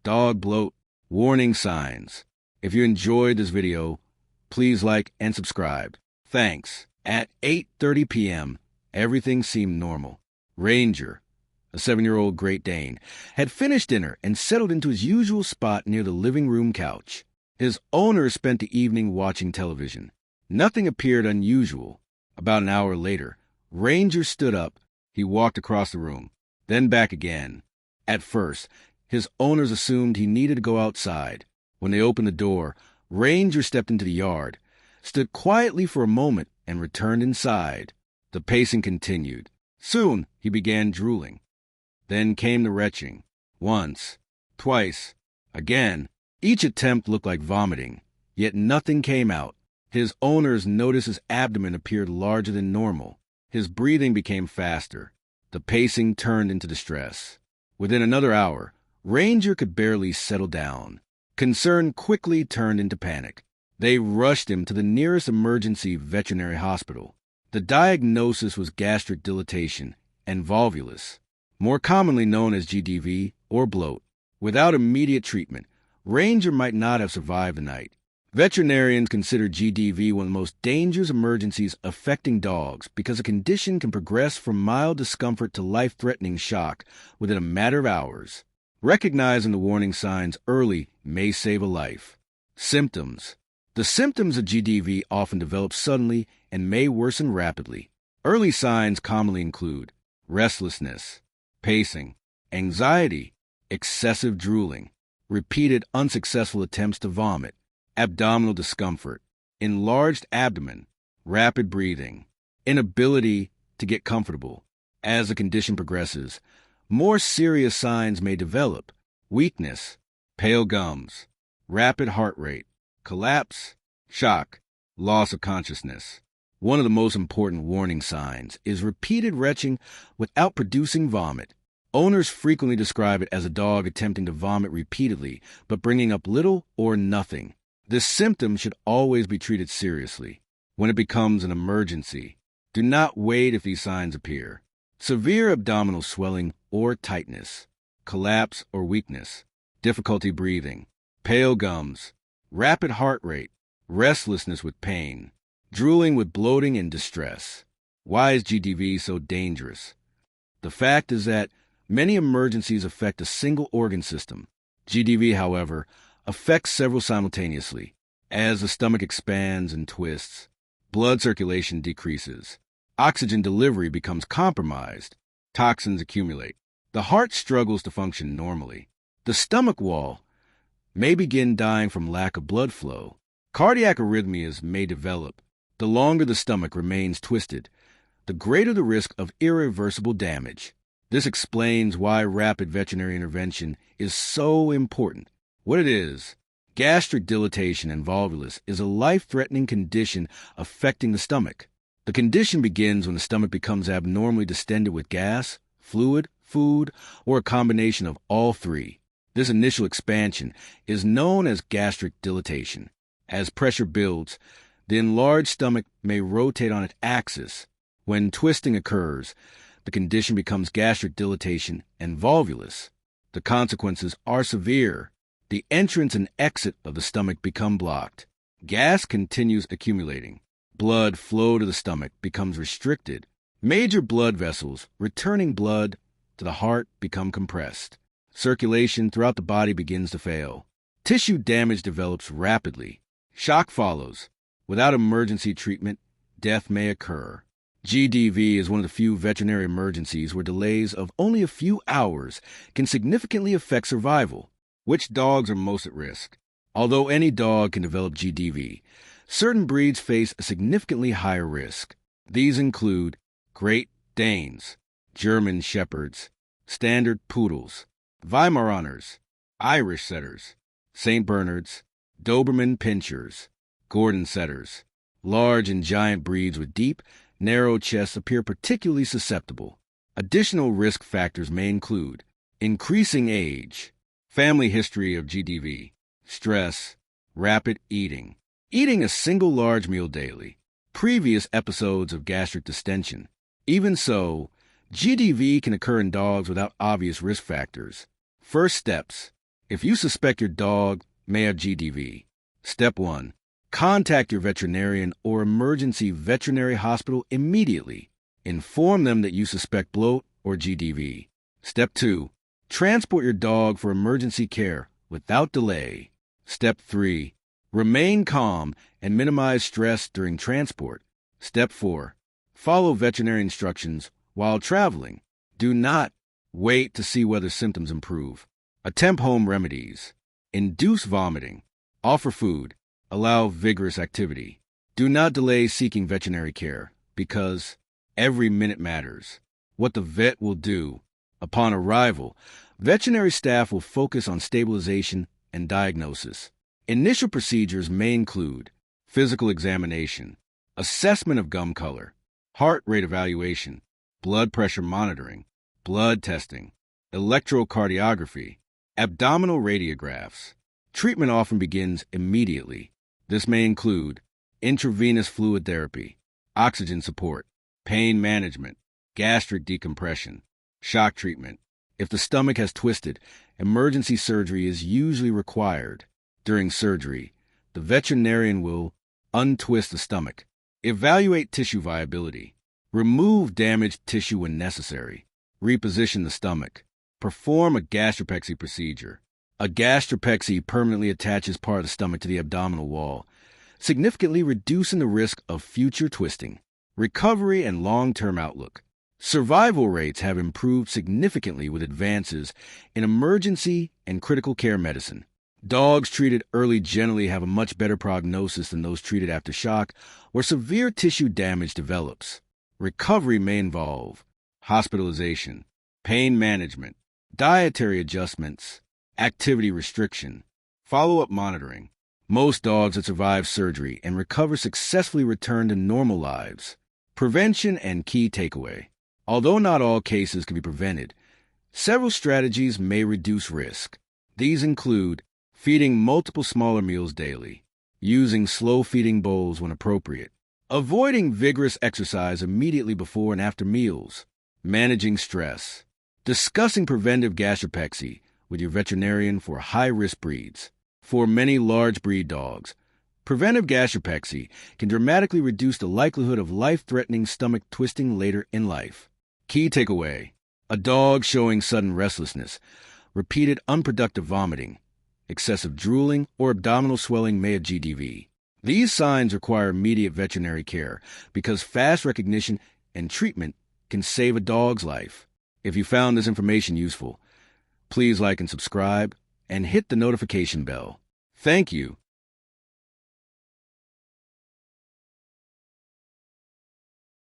dog bloat, warning signs. If you enjoyed this video, please like and subscribe. Thanks. At 8:30 p.m., everything seemed normal. Ranger, a 7-year-old Great Dane, had finished dinner and settled into his usual spot near the living room couch. His owner spent the evening watching television. Nothing appeared unusual. About an hour later, Ranger stood up. He walked across the room, then back again. At first, his owners assumed he needed to go outside. When they opened the door, Ranger stepped into the yard, stood quietly for a moment, and returned inside. The pacing continued. Soon, he began drooling. Then came the retching. Once, twice, again. Each attempt looked like vomiting, yet nothing came out. His owners noticed his abdomen appeared larger than normal. His breathing became faster. The pacing turned into distress. Within another hour, Ranger could barely settle down. Concern quickly turned into panic. They rushed him to the nearest emergency veterinary hospital. The diagnosis was gastric dilatation and volvulus, more commonly known as GDV or bloat. Without immediate treatment, Ranger might not have survived the night. Veterinarians consider GDV one of the most dangerous emergencies affecting dogs because the condition can progress from mild discomfort to life-threatening shock within a matter of hours. Recognizing the warning signs early may save a life. Symptoms. The symptoms of GDV often develop suddenly and may worsen rapidly. Early signs commonly include restlessness, pacing, anxiety, excessive drooling, repeated unsuccessful attempts to vomit, abdominal discomfort, enlarged abdomen, rapid breathing, inability to get comfortable. As the condition progresses, more serious signs may develop: weakness, pale gums, rapid heart rate, collapse, shock, loss of consciousness. One of the most important warning signs is repeated retching without producing vomit. Owners frequently describe it as a dog attempting to vomit repeatedly but bringing up little or nothing. This symptom should always be treated seriously. When it becomes an emergency, do not wait if these signs appear. Severe abdominal swelling or tightness, collapse or weakness, difficulty breathing, pale gums, rapid heart rate, restlessness with pain, drooling with bloating and distress. Why is GDV so dangerous? The fact is that many emergencies affect a single organ system. GDV, however, affects several simultaneously. As the stomach expands and twists, blood circulation decreases. Oxygen delivery becomes compromised. Toxins accumulate. The heart struggles to function normally. The stomach wall may begin dying from lack of blood flow. Cardiac arrhythmias may develop. The longer the stomach remains twisted, the greater the risk of irreversible damage. This explains why rapid veterinary intervention is so important. What it is: gastric dilatation and volvulus is a life-threatening condition affecting the stomach. The condition begins when the stomach becomes abnormally distended with gas, fluid, food, or a combination of all three. This initial expansion is known as gastric dilatation. As pressure builds, the enlarged stomach may rotate on its axis. When twisting occurs, the condition becomes gastric dilatation and volvulus. The consequences are severe. The entrance and exit of the stomach become blocked. Gas continues accumulating. Blood flow to the stomach becomes restricted. Major blood vessels returning blood to the heart become compressed. Circulation throughout the body begins to fail. Tissue damage develops rapidly. Shock follows. Without emergency treatment, death may occur. GDV is one of the few veterinary emergencies where delays of only a few hours can significantly affect survival. Which dogs are most at risk? Although any dog can develop GDV, certain breeds face a significantly higher risk. These include Great Danes, German Shepherds, Standard Poodles, Weimaraners, Irish Setters, St. Bernards, Doberman Pinschers, Gordon Setters. Large and giant breeds with deep, narrow chests appear particularly susceptible. Additional risk factors may include increasing age, family history of GDV, stress, rapid eating, eating a single large meal daily, previous episodes of gastric distension. Even so, GDV can occur in dogs without obvious risk factors. First steps: If you suspect your dog may have GDV, Step 1. Contact your veterinarian or emergency veterinary hospital immediately. Inform them that you suspect bloat or GDV. Step 2. Transport your dog for emergency care without delay. Step 3. Remain calm and minimize stress during transport. Step 4. Follow veterinary instructions while traveling. Do not wait to see whether symptoms improve. Attempt home remedies. Induce vomiting. Offer food. Allow vigorous activity. Do not delay seeking veterinary care because every minute matters. What the vet will do. Upon arrival, veterinary staff will focus on stabilization and diagnosis. Initial procedures may include physical examination, assessment of gum color, heart rate evaluation, blood pressure monitoring, blood testing, electrocardiography, abdominal radiographs. Treatment often begins immediately. This may include intravenous fluid therapy, oxygen support, pain management, gastric decompression, shock treatment. If the stomach has twisted, emergency surgery is usually required. During surgery, the veterinarian will untwist the stomach, evaluate tissue viability, remove damaged tissue when necessary, reposition the stomach, perform a gastropexy procedure. A gastropexy permanently attaches part of the stomach to the abdominal wall, significantly reducing the risk of future twisting. Recovery and long-term outlook. Survival rates have improved significantly with advances in emergency and critical care medicine. Dogs treated early generally have a much better prognosis than those treated after shock or severe tissue damage develops. Recovery may involve hospitalization, pain management, dietary adjustments, activity restriction, follow-up monitoring. Most dogs that survive surgery and recover successfully return to normal lives. Prevention and key takeaway. Although not all cases can be prevented, several strategies may reduce risk. These include feeding multiple smaller meals daily, using slow feeding bowls when appropriate, avoiding vigorous exercise immediately before and after meals, managing stress, discussing preventive gastropexy with your veterinarian for high-risk breeds. For many large breed dogs, preventive gastropexy can dramatically reduce the likelihood of life-threatening stomach twisting later in life. Key takeaway: a dog showing sudden restlessness, repeated unproductive vomiting, excessive drooling, or abdominal swelling may have GDV. These signs require immediate veterinary care because fast recognition and treatment can save a dog's life. If you found this information useful, please like and subscribe and hit the notification bell. Thank you